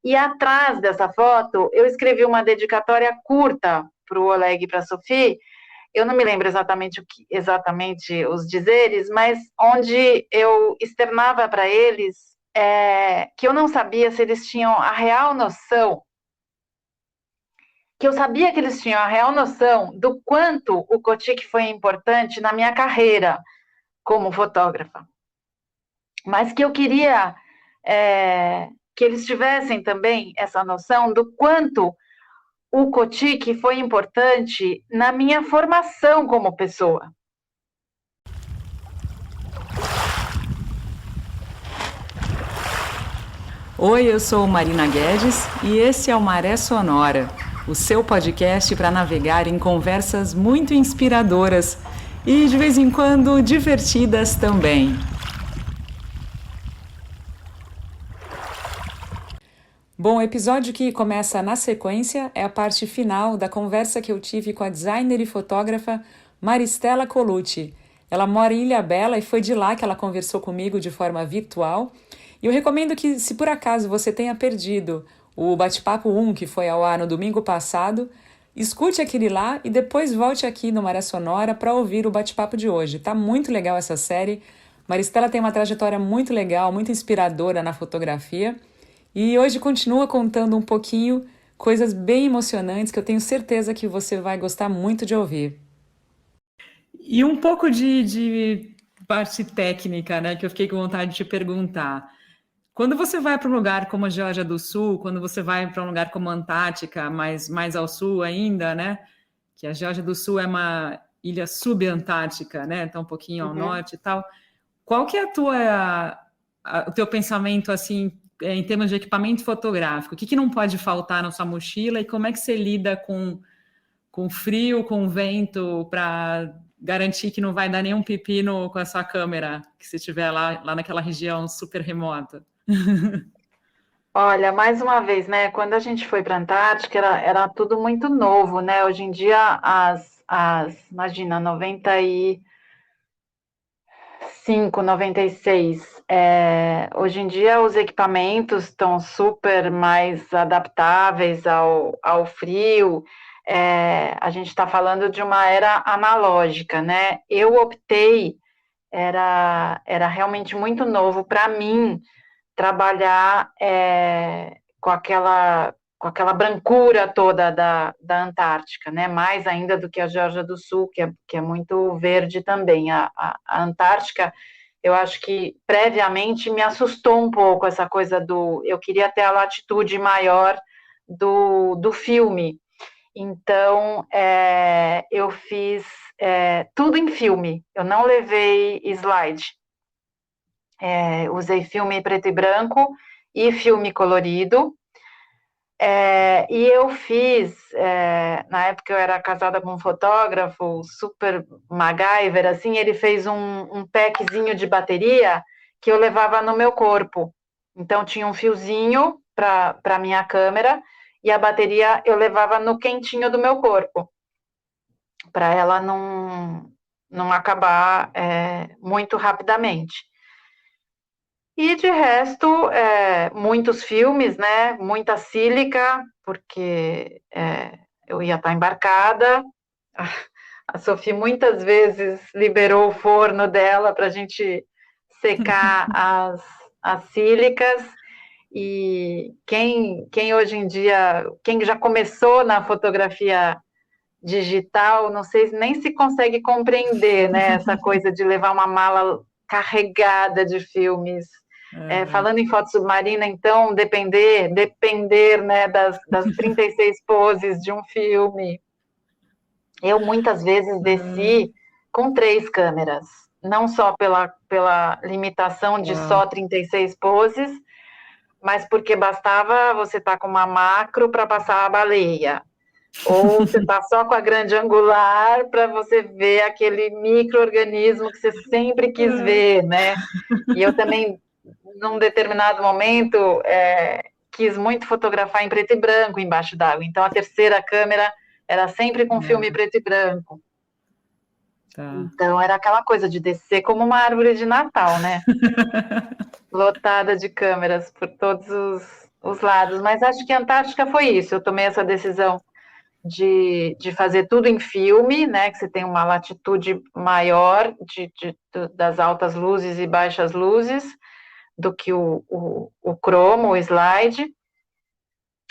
E atrás dessa foto, eu escrevi uma dedicatória curta para o Oleg e para a Sophie. Eu não me lembro exatamente os dizeres, mas onde eu externava para eles que eu não sabia se eles tinham a real noção, que eu sabia que eles tinham a real noção do quanto o Kotick foi importante na minha carreira como fotógrafa, mas que eu queria que eles tivessem também essa noção do quanto o Kotick foi importante na minha formação como pessoa. Oi, eu sou Marina Guedes e esse é o Maré Sonora, o seu podcast para navegar em conversas muito inspiradoras e de vez em quando divertidas também. Bom, o episódio que começa na sequência é a parte final da conversa que eu tive com a designer e fotógrafa Maristela Colucci. Ela mora em Ilhabela e foi de lá que ela conversou comigo de forma virtual. E eu recomendo que, se por acaso você tenha perdido o Bate-Papo 1, que foi ao ar no domingo passado, escute aquele lá e depois volte aqui no Maré Sonora para ouvir o bate-papo de hoje. Tá muito legal essa série. Maristela tem uma trajetória muito legal, muito inspiradora na fotografia. E hoje continua contando um pouquinho coisas bem emocionantes que eu tenho certeza que você vai gostar muito de ouvir. E um pouco de parte técnica, né, que eu fiquei com vontade de te perguntar. Quando você vai para um lugar como a Geórgia do Sul, quando você vai para um lugar como a Antártica, mais ao sul ainda, né, que a Geórgia do Sul é uma ilha subantártica, né, tá um pouquinho ao norte e tal. Qual que é o teu pensamento, assim, em termos de equipamento fotográfico? O que não pode faltar na sua mochila e como é que você lida com frio, com vento, para garantir que não vai dar nenhum pepino com a sua câmera, que se estiver lá naquela região super remota? Olha, mais uma vez, né? Quando a gente foi para a Antártica, era tudo muito novo, né? Hoje em dia, imagina, 95, 96. Hoje em dia, os equipamentos estão super mais adaptáveis ao frio. A gente está falando de uma era analógica, né? Eu optei, era realmente muito novo para mim trabalhar com aquela brancura toda da Antártica, né? Mais ainda do que a Geórgia do Sul, que é muito verde também. A Antártica, eu acho que previamente me assustou um pouco essa coisa eu queria ter a latitude maior do filme. Então, eu fiz tudo em filme, eu não levei slide. Usei filme preto e branco e filme colorido. E eu fiz, na época eu era casada com um fotógrafo super MacGyver, assim, ele fez um packzinho de bateria que eu levava no meu corpo. Então tinha um fiozinho para minha câmera e a bateria eu levava no quentinho do meu corpo, para ela não acabar muito rapidamente. E de resto, muitos filmes, né? Muita sílica, porque eu ia estar embarcada. A Sophie muitas vezes liberou o forno dela para a gente secar as sílicas. E quem hoje em dia, quem já começou na fotografia digital, não sei nem se consegue compreender, né? Essa coisa de levar uma mala carregada de filmes. Falando em foto submarina, então, depender né, das 36 poses de um filme. Eu muitas vezes desci com 3 câmeras, não só pela limitação de só 36 poses, mas porque bastava você estar com uma macro para passar a baleia, ou você está só com a grande angular para você ver aquele micro-organismo que você sempre quis ver, né? E eu também, num determinado momento, quis muito fotografar em preto e branco embaixo d'água. Então, a terceira câmera era sempre com filme preto e branco. Tá. Então, era aquela coisa de descer como uma árvore de Natal, né? Lotada de câmeras por todos os lados, mas acho que a Antártica foi isso. Eu tomei essa decisão de fazer tudo em filme, né? Que você tem uma latitude maior das altas luzes e baixas luzes do que o cromo, o slide,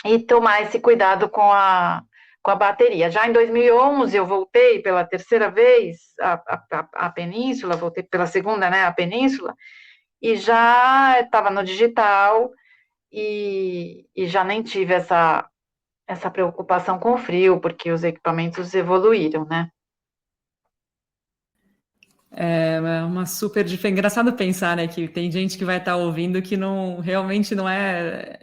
e tomar esse cuidado com a bateria. Já em 2011 eu voltei pela terceira vez a Península, voltei pela segunda, né, a Península, e já estava no digital e já nem tive essa preocupação com o frio, porque os equipamentos evoluíram, né? É uma super diferença. Engraçado pensar, né, que tem gente que vai estar ouvindo que não realmente não é.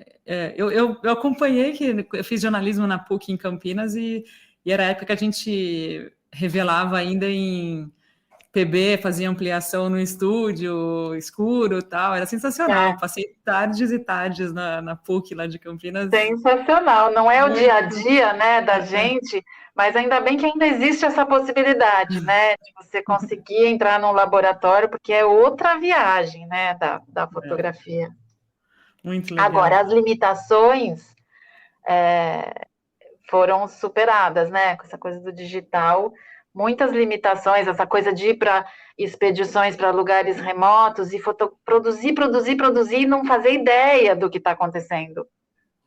Eu acompanhei que eu fiz jornalismo na PUC em Campinas e era a época que a gente revelava ainda em PB, fazia ampliação no estúdio, escuro e tal, era sensacional. É. Passei tardes e tardes na PUC lá de Campinas. Sensacional, não é o dia a Muito. dia, né, da gente, mas ainda bem que ainda existe essa possibilidade, né, de você conseguir entrar num laboratório, porque é outra viagem, né, da fotografia. Muito legal. Agora, as limitações foram superadas, né, com essa coisa do digital, muitas limitações, essa coisa de ir para expedições para lugares remotos e produzir e não fazer ideia do que está acontecendo,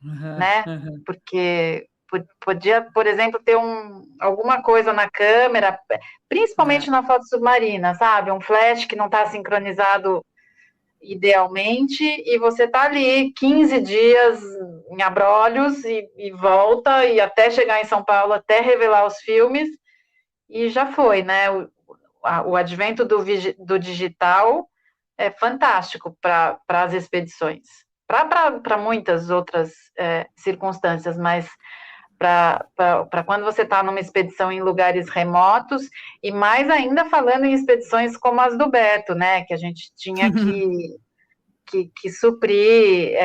Uhum, né? uhum. Porque podia, por exemplo, ter alguma coisa na câmera, principalmente na foto submarina, sabe? Um flash que não está sincronizado idealmente, e você está ali 15 dias em Abrolhos e volta, e até chegar em São Paulo, até revelar os filmes, e já foi, né? O advento do digital é fantástico para as expedições, para muitas outras circunstâncias, mas para quando você está numa expedição em lugares remotos, e mais ainda falando em expedições como as do Beto, né? Que a gente tinha que suprir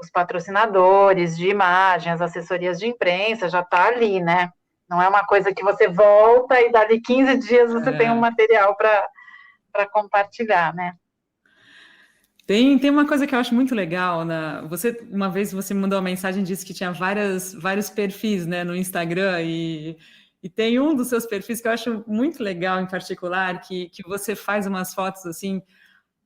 os patrocinadores de imagem, as assessorias de imprensa, já está ali, né? Não é uma coisa que você volta e dali 15 dias você tem um É. material para compartilhar, né? Tem uma coisa que eu acho muito legal. Uma vez você me mandou uma mensagem e disse que tinha vários perfis, né, no Instagram, e tem um dos seus perfis que eu acho muito legal em particular, que você faz umas fotos assim,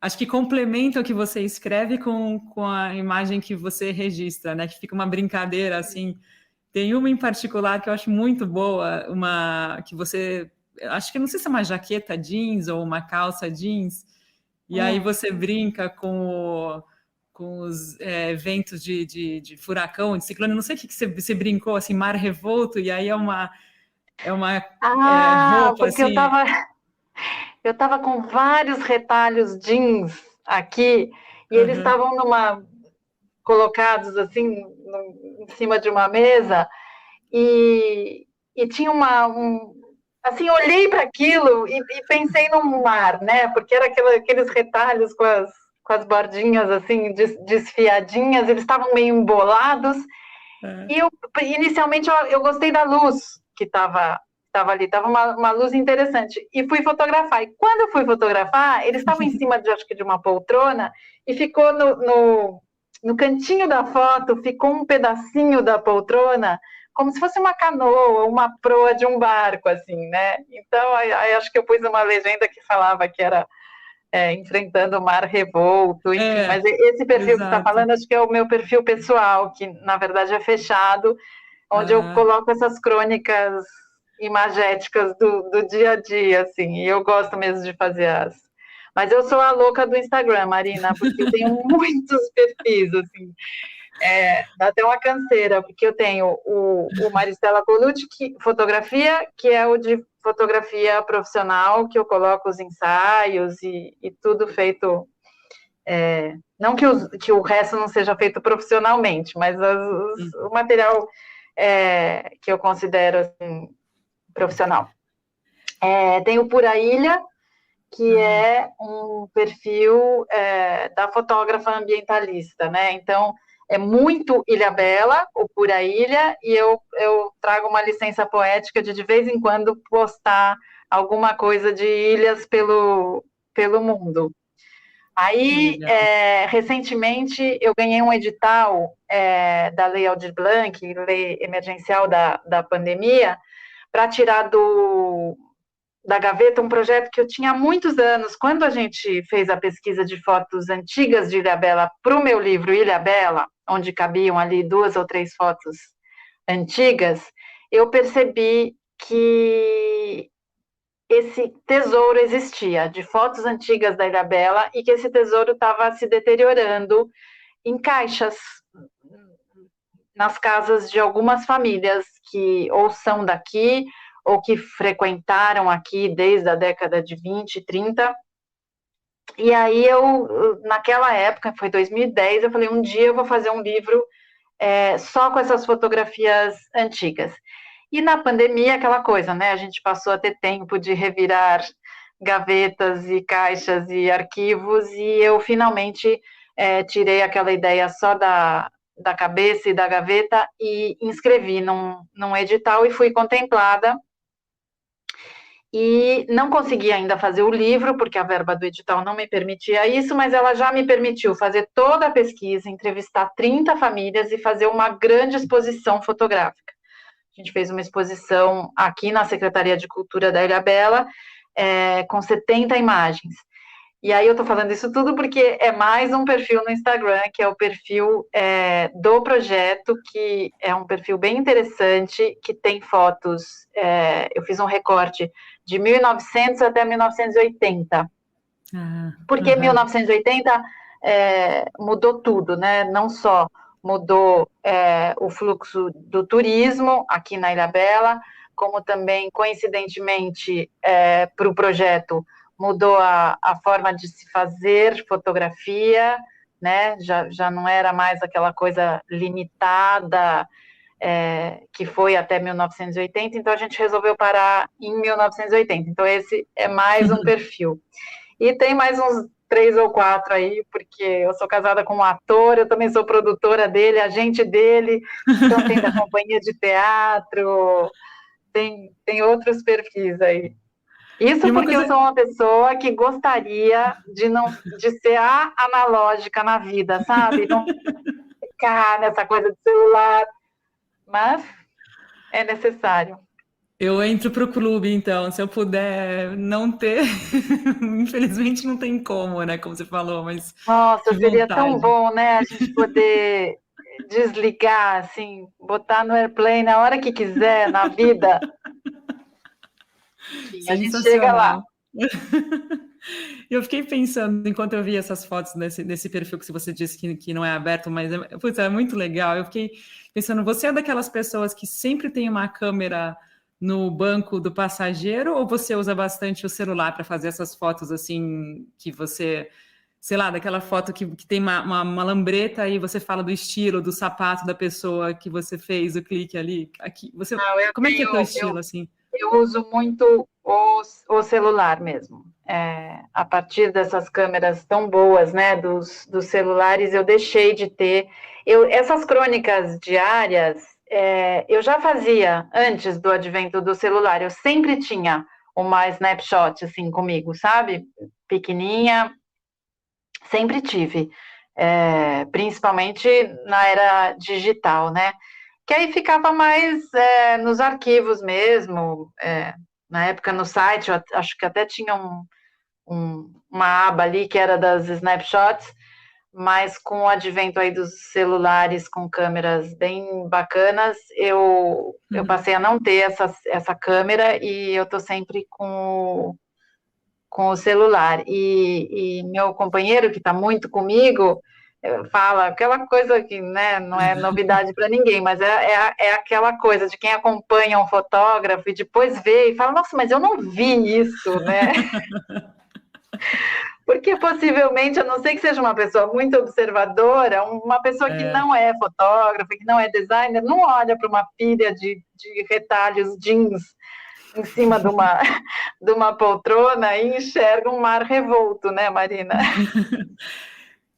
acho que complementa o que você escreve com a imagem que você registra, né? Que fica uma brincadeira assim. Tem uma em particular que eu acho muito boa, uma que você, acho que não sei se é uma jaqueta jeans ou uma calça jeans, e aí você brinca com os ventos de furacão, de ciclone, não sei o que você brincou, assim, mar revolto, e aí é uma Ah, roupa porque assim. eu tava com vários retalhos jeans aqui e eles Uhum. estavam colocados assim em cima de uma mesa e tinha assim, olhei para aquilo e pensei no mar, né? Porque era aqueles retalhos com as bordinhas assim desfiadinhas, eles estavam meio embolados. É. E inicialmente eu gostei da luz que estava ali, estava uma luz interessante. E fui fotografar. E quando eu fui fotografar, eles estavam em cima acho que de uma poltrona e ficou no cantinho da foto, ficou um pedacinho da poltrona, como se fosse uma canoa, uma proa de um barco, assim, né? Então, aí acho que eu pus uma legenda que falava que era enfrentando o mar revolto, enfim, mas esse perfil que você está Exato. falando, acho que é o meu perfil pessoal, que na verdade é fechado, onde eu Ah, coloco essas crônicas imagéticas do dia a dia, assim, e eu gosto mesmo de fazer as. Mas eu sou a louca do Instagram, Marina, porque eu tenho muitos perfis, assim, dá até uma canseira, porque eu tenho o Maristela Colucci, fotografia, que é o de fotografia profissional, que eu coloco os ensaios e tudo feito. Não que o resto não seja feito profissionalmente, mas o material que eu considero assim, profissional. Tem o Pura Ilha, que é um perfil da fotógrafa ambientalista, né? Então, é muito Ilhabela, o Pura Ilha, e eu trago uma licença poética de vez em quando postar alguma coisa de ilhas pelo mundo. Aí, Legal. recentemente, eu ganhei um edital da Lei Aldir Blanc, lei emergencial da pandemia, para tirar da gaveta um projeto que eu tinha há muitos anos. Quando a gente fez a pesquisa de fotos antigas de Ilhabela para o meu livro Ilhabela, onde cabiam ali 2 ou 3 fotos antigas, eu percebi que esse tesouro existia, de fotos antigas da Ilhabela, e que esse tesouro estava se deteriorando em caixas nas casas de algumas famílias que ou são daqui ou que frequentaram aqui desde a década de 20, 30. E aí naquela época, foi 2010, eu falei, um dia eu vou fazer um livro só com essas fotografias antigas. E na pandemia, aquela coisa, né? A gente passou a ter tempo de revirar gavetas e caixas e arquivos, e eu finalmente tirei aquela ideia só da cabeça e da gaveta e inscrevi num edital e fui contemplada. E não consegui ainda fazer o livro, porque a verba do edital não me permitia isso, mas ela já me permitiu fazer toda a pesquisa, entrevistar 30 famílias e fazer uma grande exposição fotográfica. A gente fez uma exposição aqui na Secretaria de Cultura da Ilhabela, com 70 imagens. E aí eu estou falando isso tudo porque é mais um perfil no Instagram, que é o perfil do projeto, que é um perfil bem interessante, que tem fotos, eu fiz um recorte de 1900 até 1980. Porque 1980 mudou tudo, né? Não só mudou o fluxo do turismo aqui na Ilhabela, como também, coincidentemente, para o projeto, mudou a forma de se fazer fotografia, né? Já não era mais aquela coisa limitada que foi até 1980, então a gente resolveu parar em 1980. Então esse é mais um perfil. E tem mais uns 3 ou 4 aí, porque eu sou casada com um ator, eu também sou produtora dele, agente dele, então tem da companhia de teatro, tem outros perfis aí. Isso porque eu sou uma pessoa que gostaria de ser analógica na vida, sabe? Não ficar nessa coisa de celular, mas é necessário. Eu entro pro clube, então, se eu puder não ter, infelizmente não tem como, né, como você falou, mas Nossa, que seria tão vontade. bom, né, a gente poder desligar, assim, botar no airplane na hora que quiser, na vida. Enfim, a gente chega lá. Sensacional. Eu fiquei pensando, enquanto eu vi essas fotos desse perfil que você disse que não é aberto, mas putz, é muito legal. Eu fiquei pensando, você é daquelas pessoas que sempre tem uma câmera no banco do passageiro ou você usa bastante o celular para fazer essas fotos assim que você, sei lá, daquela foto que tem uma lambreta e você fala do estilo, do sapato da pessoa que você fez o clique ali? Aqui, você, Não, como é que é teu estilo assim? eu uso muito o celular mesmo. A partir dessas câmeras tão boas, né, dos celulares, eu deixei de ter. Essas crônicas diárias, eu já fazia antes do advento do celular. Eu sempre tinha uma snapshot assim comigo, sabe? Pequenininha, sempre tive. Principalmente na era digital, né? Que aí ficava mais nos arquivos mesmo. Na época no site, eu acho que até tinha uma aba ali que era das snapshots, mas com o advento aí dos celulares com câmeras bem bacanas, eu passei a não ter essa câmera e eu tô sempre com o celular. E meu companheiro, que está muito comigo, fala aquela coisa que, né, não é novidade para ninguém, mas é aquela coisa de quem acompanha um fotógrafo e depois vê e fala, nossa, mas eu não vi isso, né? Porque possivelmente, a não ser que seja uma pessoa muito observadora, uma pessoa que não é fotógrafa, que não é designer, não olha para uma pilha de retalhos jeans em cima de uma poltrona e enxerga um mar revolto, né, Marina?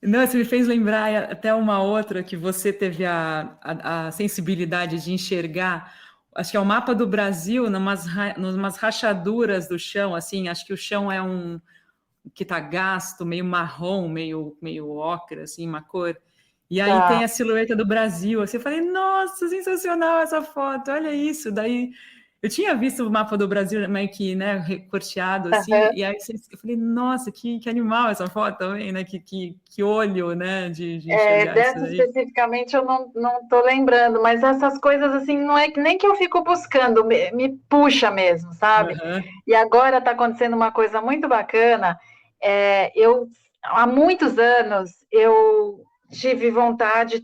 Não, você me fez lembrar até uma outra que você teve a sensibilidade de enxergar. Acho que é o mapa do Brasil, numas rachaduras do chão, assim. Acho que o chão é que tá gasto, meio marrom, meio ocra, assim, uma cor. E aí Tá. tem a silhueta do Brasil. Assim, eu falei, nossa, sensacional essa foto, olha isso. Daí eu tinha visto o mapa do Brasil meio que, né, recorteado, assim, Aham. e aí eu falei, nossa, que animal essa foto também, né? Que olho, né, de enxergar isso Dessa aí. especificamente eu não tô lembrando, mas essas coisas assim, não é que nem que eu fico buscando, me puxa mesmo, sabe? Aham. E agora está acontecendo uma coisa muito bacana. Eu há muitos anos eu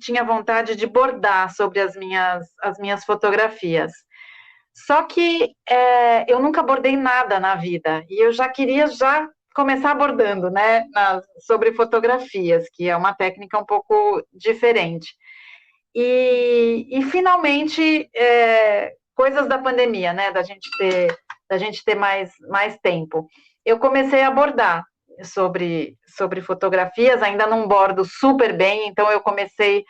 tinha vontade de bordar sobre as minhas fotografias. Só que eu nunca bordei nada na vida e eu já queria já começar abordando, né, sobre fotografias, que é uma técnica um pouco diferente. E finalmente, coisas da pandemia, né, da gente ter mais tempo. Eu comecei a abordar sobre fotografias, ainda não bordo super bem, então eu comecei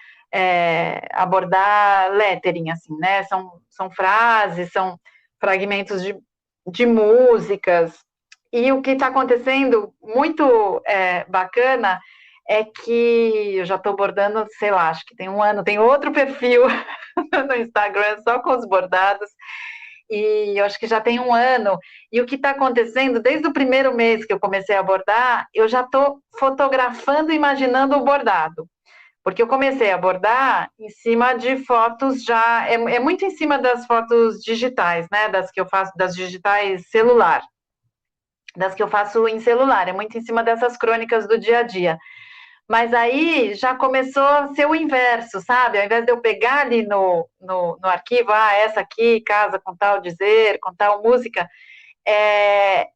abordar lettering, assim, né? São frases, são fragmentos de músicas. E o que está acontecendo muito bacana é que eu já estou bordando, sei lá, acho que tem um ano, tem outro perfil no Instagram só com os bordados, e eu acho que já tem um ano. E o que está acontecendo, desde o primeiro mês que eu comecei a bordar, eu já estou fotografando, imaginando o bordado. Porque eu comecei a bordar em cima de fotos já, é muito em cima das fotos digitais, né? Das que eu faço, das digitais celular, das que eu faço em celular, é muito em cima dessas crônicas do dia a dia. Mas aí já começou a ser o inverso, sabe? Ao invés de eu pegar ali no arquivo, essa aqui, casa com tal dizer, com tal música, é,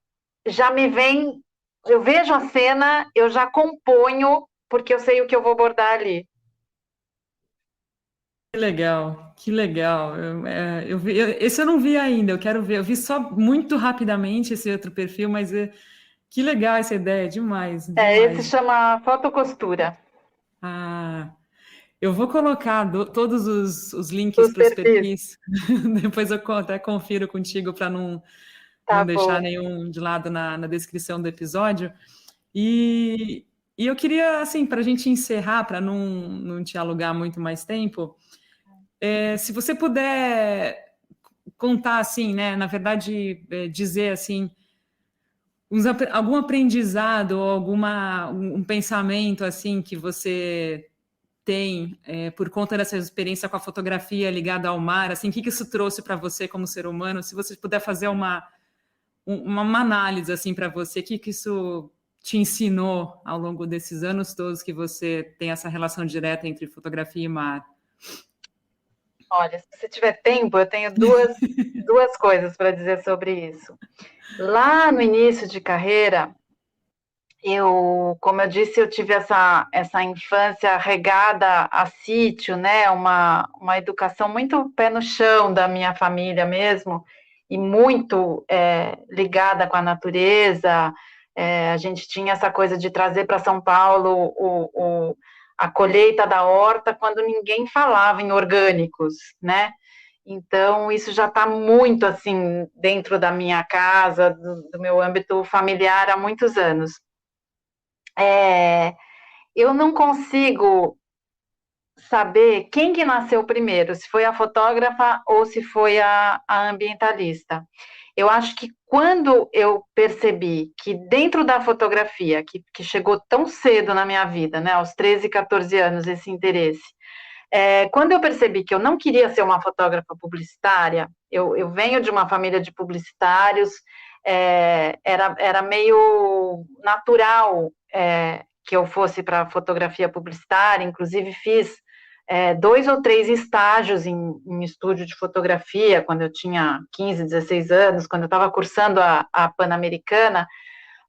já me vem, eu vejo a cena, eu já componho, porque eu sei o que eu vou bordar ali. Que legal, que legal. Esse eu não vi ainda, eu quero ver. Eu vi só muito rapidamente esse outro perfil, mas que legal essa ideia, demais, Esse demais. chama fotocostura, Ah, eu vou colocar todos os links os para os perfis. perfis, depois eu até confiro contigo para não Tá deixar bom. nenhum de lado na descrição do episódio. E, e eu queria, assim, para a gente encerrar, para não te alugar muito mais tempo, se você puder contar assim, né? Na verdade, dizer assim, algum aprendizado ou um pensamento assim que você tem por conta dessa experiência com a fotografia ligada ao mar, assim, o que isso trouxe para você como ser humano? Se você puder fazer uma análise assim para você, o que isso te ensinou ao longo desses anos todos que você tem essa relação direta entre fotografia e mar? Olha, se você tiver tempo, eu tenho duas coisas para dizer sobre isso. Lá no início de carreira, como eu disse, eu tive essa infância regada a sítio, né? Uma educação muito pé no chão da minha família mesmo, e muito ligada com a natureza. A gente tinha essa coisa de trazer para São Paulo a colheita da horta quando ninguém falava em orgânicos, né? Então, isso já está muito assim dentro da minha casa, do meu âmbito familiar há muitos anos. É, eu não consigo saber quem que nasceu primeiro, se foi a fotógrafa ou se foi a ambientalista. Eu acho que quando eu percebi que dentro da fotografia, que chegou tão cedo na minha vida, né, aos 13, 14 anos, esse interesse, quando eu percebi que eu não queria ser uma fotógrafa publicitária, eu venho de uma família de publicitários, era meio natural que eu fosse para fotografia publicitária, inclusive fiz 2 ou 3 estágios em estúdio de fotografia, quando eu tinha 15, 16 anos, quando eu estava cursando a Pan-Americana,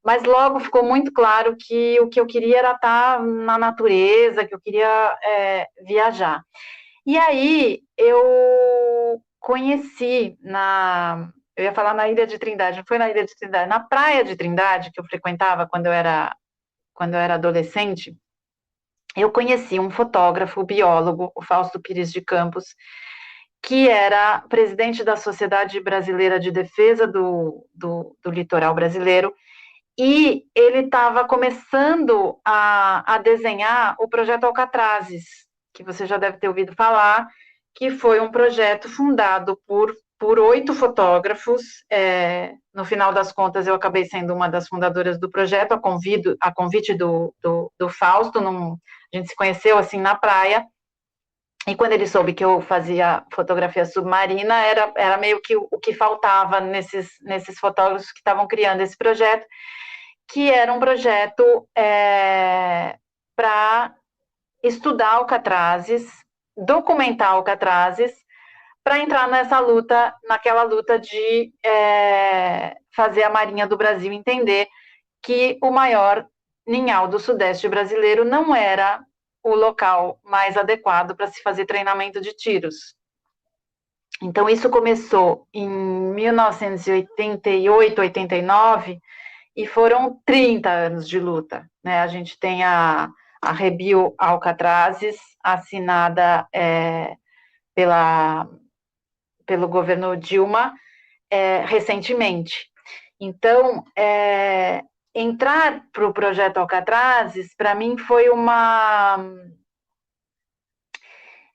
mas logo ficou muito claro que o que eu queria era estar na natureza, que eu queria viajar. E aí eu conheci eu ia falar na Ilha de Trindade, não foi na Ilha de Trindade, na Praia de Trindade, que eu frequentava quando eu era adolescente, eu conheci um fotógrafo, biólogo, o Fausto Pires de Campos, que era presidente da Sociedade Brasileira de Defesa do Litoral Brasileiro, e ele estava começando a desenhar o projeto Alcatrazes, que você já deve ter ouvido falar, que foi um projeto fundado por 8 fotógrafos. No final das contas, eu acabei sendo uma das fundadoras do projeto, a convite do Fausto. A gente se conheceu assim na praia, e quando ele soube que eu fazia fotografia submarina, era meio que o que faltava nesses fotógrafos que estavam criando esse projeto, que era um projeto para estudar Alcatrazes, documentar Alcatrazes, para entrar naquela luta de fazer a Marinha do Brasil entender que o maior ninhal do Sudeste brasileiro não era o local mais adequado para se fazer treinamento de tiros. Então, isso começou em 1988, 89, e foram 30 anos de luta, né? A gente tem a Rebio Alcatrazes, assinada pelo governo Dilma recentemente. Então, entrar para o projeto Alcatrazes, para mim, foi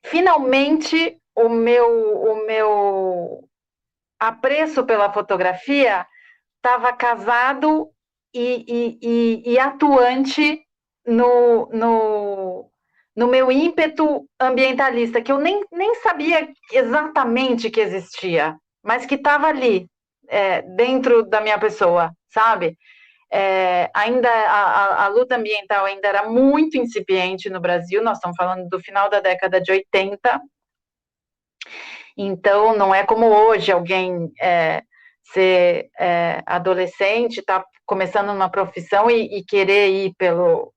finalmente, o meu apreço pela fotografia estava casado e atuante no meu ímpeto ambientalista, que eu nem sabia exatamente que existia, mas que estava ali, dentro da minha pessoa, sabe? Ainda a luta ambiental ainda era muito incipiente no Brasil. Nós estamos falando do final da década de 80, então não é como hoje alguém ser adolescente, estar começando uma profissão e querer ir pelo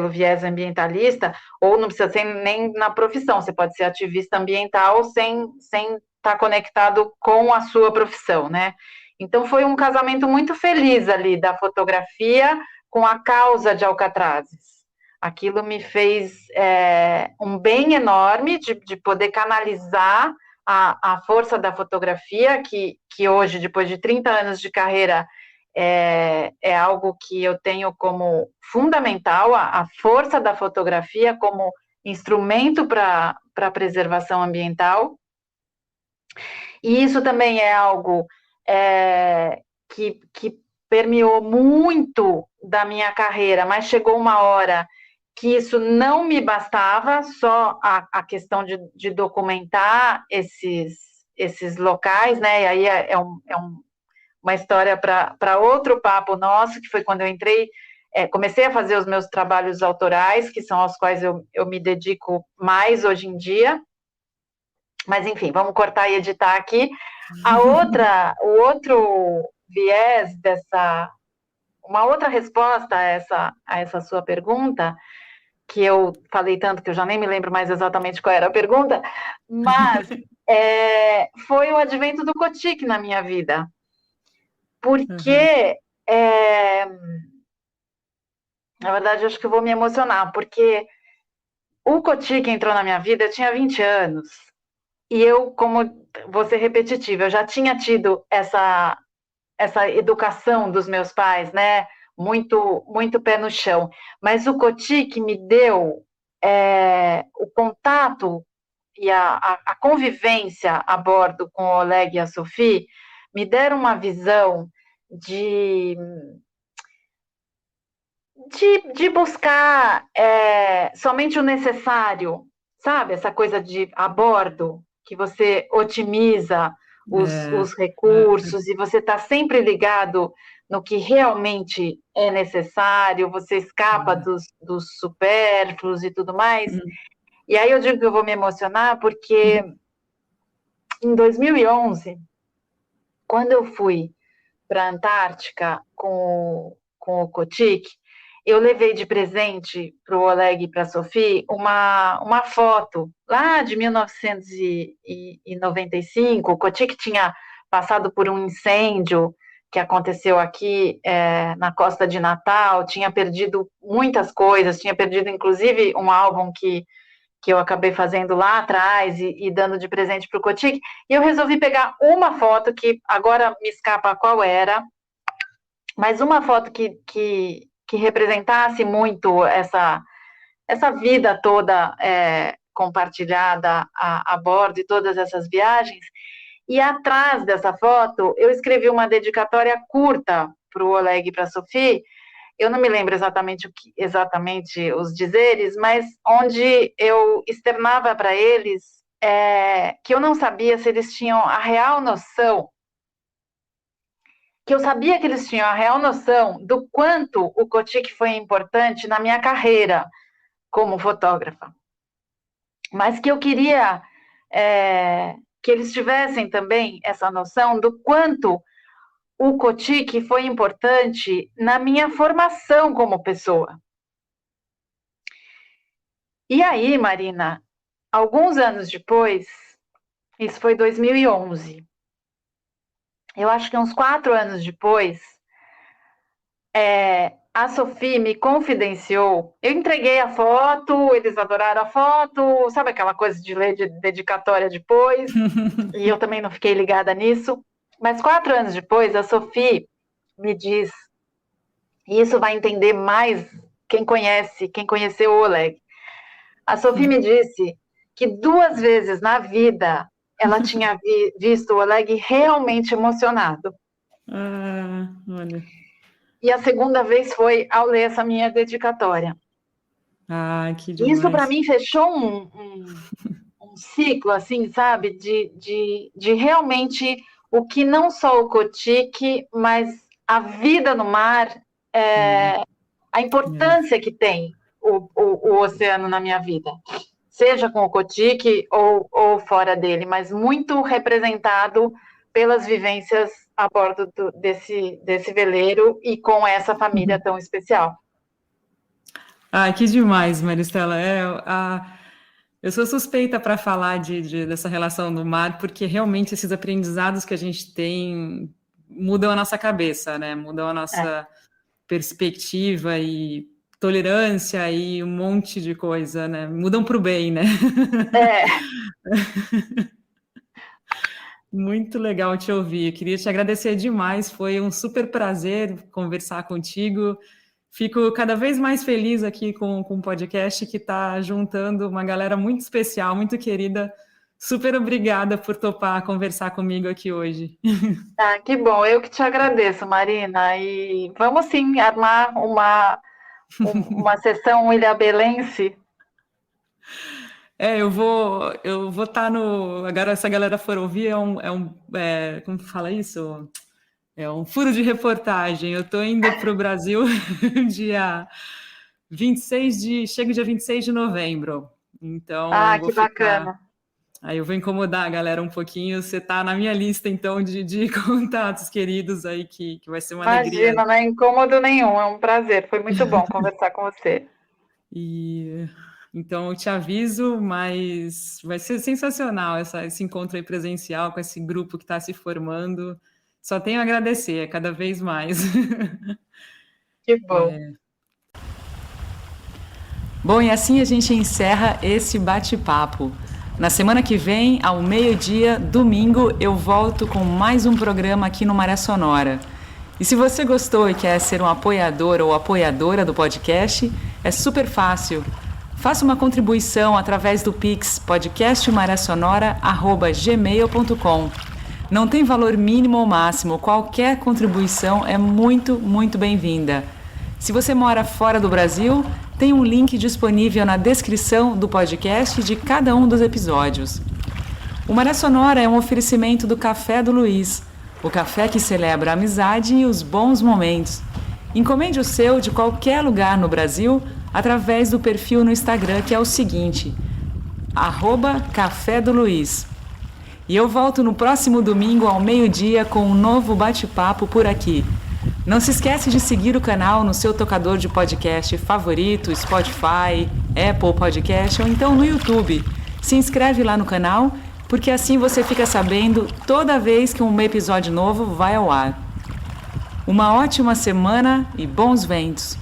viés ambientalista, ou não precisa ser nem na profissão, você pode ser ativista ambiental sem estar conectado com a sua profissão, né? Então foi um casamento muito feliz ali da fotografia com a causa de Alcatrazes. Aquilo me fez um bem enorme de poder canalizar a força da fotografia, que hoje, depois de 30 anos de carreira, é algo que eu tenho como fundamental, a força da fotografia como instrumento para a preservação ambiental. E isso também é algo que permeou muito da minha carreira, mas chegou uma hora que isso não me bastava, só a questão de documentar esses locais, né? E aí uma história para outro papo nosso, que foi quando eu entrei, comecei a fazer os meus trabalhos autorais, que são aos quais eu me dedico mais hoje em dia. Mas, enfim, vamos cortar e editar aqui. O outro viés uma outra resposta a essa sua pergunta, que eu falei tanto que eu já nem me lembro mais exatamente qual era a pergunta, mas foi o advento do Cotic na minha vida. Porque, na verdade, acho que eu vou me emocionar, porque o Cotic entrou na minha vida, eu tinha 20 anos, e eu, como vou ser repetitiva, eu já tinha tido essa educação dos meus pais, né? Muito, muito pé no chão. Mas o Cotic me deu o contato e a convivência a bordo com o Oleg e a Sophie, me deram uma visão de buscar somente o necessário, sabe? Essa coisa de a bordo, que você otimiza os recursos e você está sempre ligado no que realmente é necessário, você escapa dos supérfluos e tudo mais. E aí eu digo que eu vou me emocionar porque em 2011, quando eu fui para a Antártica com o Cotic, eu levei de presente para o Oleg e para a Sophie uma foto lá de 1995. O Cotic tinha passado por um incêndio que aconteceu aqui na Costa de Natal, tinha perdido muitas coisas, tinha perdido inclusive um álbum que eu acabei fazendo lá atrás e dando de presente para o Cotic, e eu resolvi pegar uma foto que agora me escapa qual era, mas uma foto que representasse muito essa vida toda compartilhada a bordo de todas essas viagens. E atrás dessa foto, eu escrevi uma dedicatória curta para o Oleg e para a Sophie. Eu não me lembro exatamente os dizeres, mas onde eu externava para eles que eu não sabia se eles tinham a real noção, que eu sabia que eles tinham a real noção do quanto o Kotick foi importante na minha carreira como fotógrafa, mas que eu queria que eles tivessem também essa noção do quanto o Kotick foi importante na minha formação como pessoa. E aí, Marina, alguns anos depois, isso foi 2011, eu acho que uns 4 anos depois, a Sophie me confidenciou, eu entreguei a foto, eles adoraram a foto, sabe aquela coisa de ler de dedicatória depois, e eu também não fiquei ligada nisso, mas 4 anos depois, a Sophie me diz, e isso vai entender mais quem conheceu o Oleg, a Sophie me disse que 2 vezes na vida ela tinha visto o Oleg realmente emocionado. Olha. E a segunda vez foi ao ler essa minha dedicatória. Que demais. Isso para mim fechou um ciclo, assim, sabe, de realmente o que não só o Kotick, mas a vida no mar, a importância que tem o oceano na minha vida. Seja com o Kotick ou fora dele, mas muito representado pelas vivências a bordo desse veleiro e com essa família tão especial. Que demais, Maristela. Eu sou suspeita para falar dessa relação do mar, porque realmente esses aprendizados que a gente tem mudam a nossa cabeça, né? Mudam a nossa perspectiva e tolerância e um monte de coisa, né? Mudam para o bem, né? Muito legal te ouvir. Queria te agradecer demais. Foi um super prazer conversar contigo. Fico cada vez mais feliz aqui com um podcast que está juntando uma galera muito especial, muito querida. Super obrigada por topar conversar comigo aqui hoje. Que bom. Eu que te agradeço, Marina. E vamos sim armar uma sessão ilhabelense. Eu vou estar no... Agora, se a galera for ouvir, como fala isso? É um furo de reportagem. Eu estou indo para o Brasil dia 26 chego dia 26 de novembro. Então, que bacana. Aí eu vou incomodar a galera um pouquinho. Você está na minha lista, então, de contatos queridos aí, que vai ser uma alegria. Imagina, não é incômodo nenhum, é um prazer. Foi muito bom conversar com você. Então, eu te aviso, mas vai ser sensacional esse encontro aí presencial com esse grupo que está se formando. Só tenho a agradecer, cada vez mais. Que bom. Bom, e assim a gente encerra esse bate-papo. Na semana que vem, ao meio-dia, domingo, eu volto com mais um programa aqui no Maré Sonora. E se você gostou e quer ser um apoiador ou apoiadora do podcast, é super fácil. Faça uma contribuição através do Pix podcastmaraesonora@gmail.com. Não tem valor mínimo ou máximo, qualquer contribuição é muito, muito bem-vinda. Se você mora fora do Brasil, tem um link disponível na descrição do podcast de cada um dos episódios. O Maré Sonora é um oferecimento do Café do Luiz, o café que celebra a amizade e os bons momentos. Encomende o seu de qualquer lugar no Brasil através do perfil no Instagram, que é o seguinte, @Café do Luiz. E eu volto no próximo domingo ao meio-dia com um novo bate-papo por aqui. Não se esquece de seguir o canal no seu tocador de podcast favorito, Spotify, Apple Podcast ou então no YouTube. Se inscreve lá no canal, porque assim você fica sabendo toda vez que um episódio novo vai ao ar. Uma ótima semana e bons ventos!